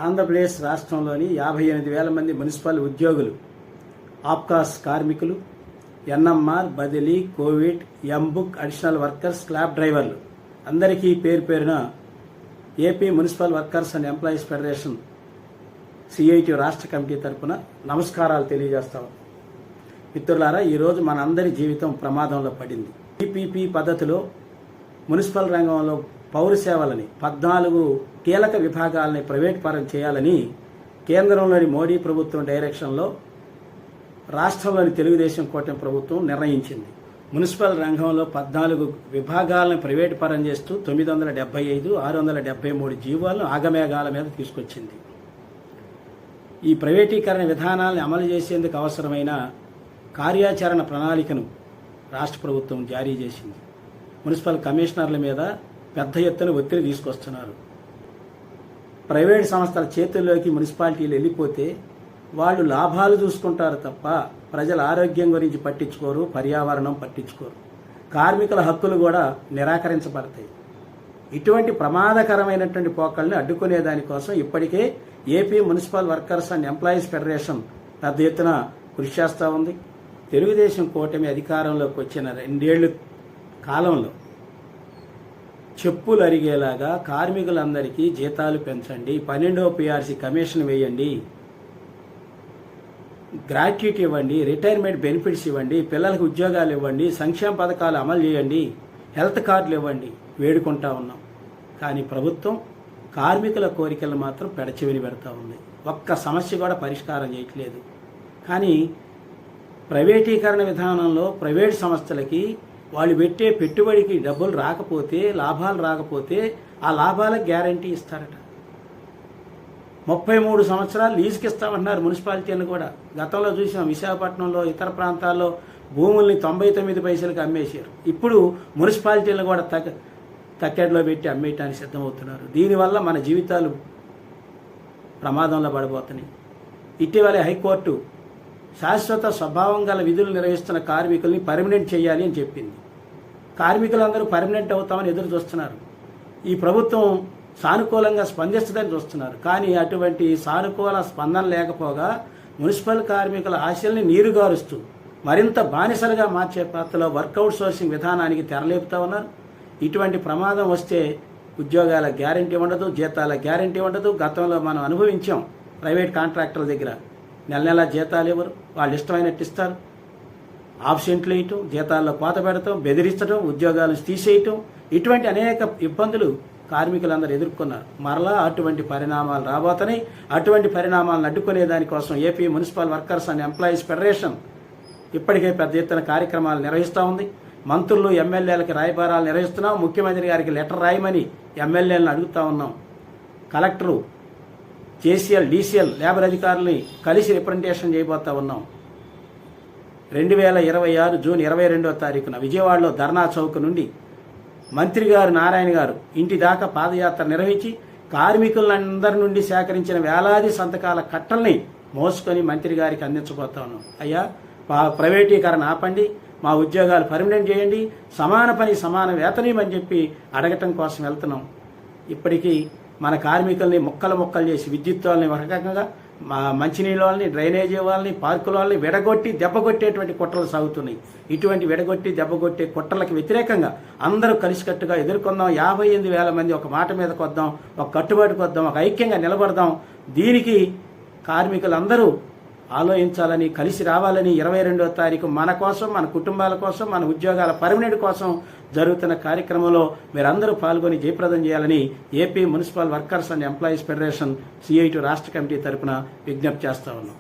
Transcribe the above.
ఆంధ్రప్రదేశ్ రాష్ట్రంలోని 58,000 మంది మున్సిపల్ ఉద్యోగులు, ఆప్కాస్ కార్మికులు, ఎన్ఎంఆర్, బదిలీ, Covid, M-book, additional workers, slab డ్రైవర్లు అందరికీ పేరు పేరున AP municipal workers and employees federation CIT రాష్ట్ర కమిటీ తరఫున నమస్కారాలు తెలియజేస్తాం. మిత్రులారా, ఈరోజు మనందరి జీవితం ప్రమాదంలో పడింది. ఈపీపీ పద్ధతిలో మున్సిపల్ రంగంలో పౌర సేవలని 14 కీలక విభాగాలని ప్రైవేట్ పరం చేయాలని కేంద్రంలోని మోడీ ప్రభుత్వం డైరెక్షన్లో రాష్ట్రంలోని తెలుగుదేశం కూటమి ప్రభుత్వం నిర్ణయించింది. మున్సిపల్ రంగంలో 14 విభాగాలను ప్రైవేట్ పరం చేస్తూ 975, 673 జీవోలను ఆగమేఘాల మీద తీసుకొచ్చింది. ఈ ప్రైవేటీకరణ విధానాలను అమలు చేసేందుకు అవసరమైన కార్యాచరణ ప్రణాళికను రాష్ట్ర ప్రభుత్వం జారీ చేసింది. మున్సిపల్ కమిషనర్ల మీద పెద్ద ఎత్తున ఒత్తిడి తీసుకొస్తున్నారు. ప్రైవేట్ సంస్థల చేతుల్లోకి మున్సిపాలిటీలు వెళ్ళిపోతే వాళ్ళు లాభాలు చూసుకుంటారు తప్ప ప్రజల ఆరోగ్యం గురించి పట్టించుకోరు, పర్యావరణం పట్టించుకోరు. కార్మికుల హక్కులు కూడా నిరాకరించబడతాయి. ఇటువంటి ప్రమాదకరమైనటువంటి పోకల్ని అడ్డుకునే దానికోసం ఇప్పటికే AP municipal workers and employees federation పెద్ద ఎత్తున కృషి చేస్తూ ఉంది. తెలుగుదేశం కూటమి అధికారంలోకి వచ్చిన 2 ఏళ్ల కాలంలో చెప్పులు అరిగేలాగా కార్మికులందరికీ జీతాలు పెంచండి, 12వ పిఆర్సీ కమిషన్ వేయండి, గ్రాట్యుటీ ఇవ్వండి, రిటైర్మెంట్ బెనిఫిట్స్ ఇవ్వండి, పిల్లలకు ఉద్యోగాలు ఇవ్వండి, సంక్షేమ పథకాలు అమలు చేయండి, హెల్త్ కార్డులు ఇవ్వండి వేడుకుంటా ఉన్నాం. కానీ ప్రభుత్వం కార్మికుల కోరికలు మాత్రం పెడచెవిని పెడతా ఉంది. ఒక్క సమస్య కూడా పరిష్కారం చేయట్లేదు. కానీ ప్రైవేటీకరణ విధానంలో ప్రైవేట్ సంస్థలకి వాళ్ళు పెట్టే పెట్టుబడికి డబ్బులు రాకపోతే, లాభాలు రాకపోతే ఆ లాభాలకు గ్యారంటీ ఇస్తారట. 33 సంవత్సరాలు లీజుకి ఇస్తామంటున్నారు మున్సిపాలిటీని కూడా. గతంలో చూసాం, విశాఖపట్నంలో ఇతర ప్రాంతాల్లో భూముల్ని 99 పైసలకు అమ్మేశారు. ఇప్పుడు మున్సిపాలిటీలను కూడా తక్కెడలో పెట్టి అమ్మేయటానికి సిద్ధమవుతున్నారు. దీనివల్ల మన జీవితాలు ప్రమాదంలో పడిపోతున్నాయి. ఇటీవలే హైకోర్టు శాశ్వత స్వభావం గల విధులు నిర్వహిస్తున్న కార్మికుల్ని పర్మనెంట్ చేయాలి అని చెప్పింది. కార్మికులందరూ పర్మనెంట్ అవుతామని ఎదురు చూస్తున్నారు. ఈ ప్రభుత్వం సానుకూలంగా స్పందిస్తుందని చూస్తున్నారు. కానీ అటువంటి సానుకూల స్పందన లేకపోగా మున్సిపల్ కార్మికుల ఆశల్ని నీరుగారుస్తూ మరింత బానిసలుగా మార్చే పాత్రలో వర్కౌట్ సోర్సింగ్ విధానానికి తెరలేపుతా ఉన్నారు. ఇటువంటి ప్రమాదం వస్తే ఉద్యోగాల గ్యారంటీ ఉండదు, జీతాల గ్యారంటీ ఉండదు. గతంలో మనం అనుభవించాం. ప్రైవేట్ కాంట్రాక్టర్ల దగ్గర నెల జీతాలు ఎవరు, వాళ్ళు ఇష్టమైనట్టు ఇస్తారు. ఆబ్సెంట్లు వేయటం, జీతాల్లో కోత పెడతాం, బెదిరించడం, ఉద్యోగాలను తీసేయటం, ఇటువంటి అనేక ఇబ్బందులు కార్మికులందరూ ఎదుర్కొన్నారు. మరలా అటువంటి పరిణామాలు రాబోతున్నాయి. అటువంటి పరిణామాలను అడ్డుకునే దానికోసం AP municipal workers and employees federation ఇప్పటికే పెద్ద ఎత్తున కార్యక్రమాలు నిర్వహిస్తూ ఉంది. మంత్రులు, ఎమ్మెల్యేలకి రాయబారాలు నిర్వహిస్తున్నాం. ముఖ్యమంత్రి గారికి లెటర్ రాయమని ఎమ్మెల్యేలను అడుగుతా ఉన్నాం. కలెక్టరు, జేసీఎల్, డీసీఎల్, లేబర్ అధికారులని కలిసి రిప్రజెంటేషన్ చేయబోతా ఉన్నాం. 2026 జూన్ 22వ తారీఖున విజయవాడలో ధర్నా చౌక్ నుండి మంత్రి గారు నారాయణ గారు ఇంటి దాకా పాదయాత్ర నిర్వహించి కార్మికులందరి నుండి సేకరించిన వేలాది సంతకాల కట్టల్ని మోసుకొని మంత్రి గారికి అందించబోతా ఉన్నాం. అయ్యా, ప్రైవేటీకరణ ఆపండి, మా ఉద్యోగాలు పర్మనెంట్ చేయండి, సమాన పని సమాన వేతనమని చెప్పి అడగటం కోసం వెళ్తున్నాం. ఇప్పటికీ మన కార్మికుల్ని ముక్కలు చేసి విద్యుత్ వాళ్ళని ఒక రకంగా, మంచినీళ్ళ వాళ్ళని, డ్రైనేజీ వాళ్ళని, పార్కుల వాళ్ళని విడగొట్టి దెబ్బకొట్టేటువంటి కుట్రలు సాగుతున్నాయి. ఇటువంటి విడగొట్టి దెబ్బకొట్టే కుట్రలకు వ్యతిరేకంగా అందరూ కలిసికట్టుగా ఎదుర్కొందాం. 58,000 మంది ఒక మాట మీదకి వద్దాం, ఒక కట్టుబాటుకు వద్దాం, ఒక ఐక్యంగా నిలబడదాం. దీనికి కార్మికులందరూ ఆలోచించాలని, కలిసి రావాలని 22వ తారీఖు మన కోసం, మన కుటుంబాల కోసం, మన ఉద్యోగాల పర్మనెంట్ కోసం జరుగుతున్న కార్యక్రమంలో మీరందరూ పాల్గొని జయప్రదం చేయాలని AP municipal workers and employees federation CIT రాష్ట్ర కమిటీ తరఫున విజ్ఞప్తి చేస్తా ఉన్నాం.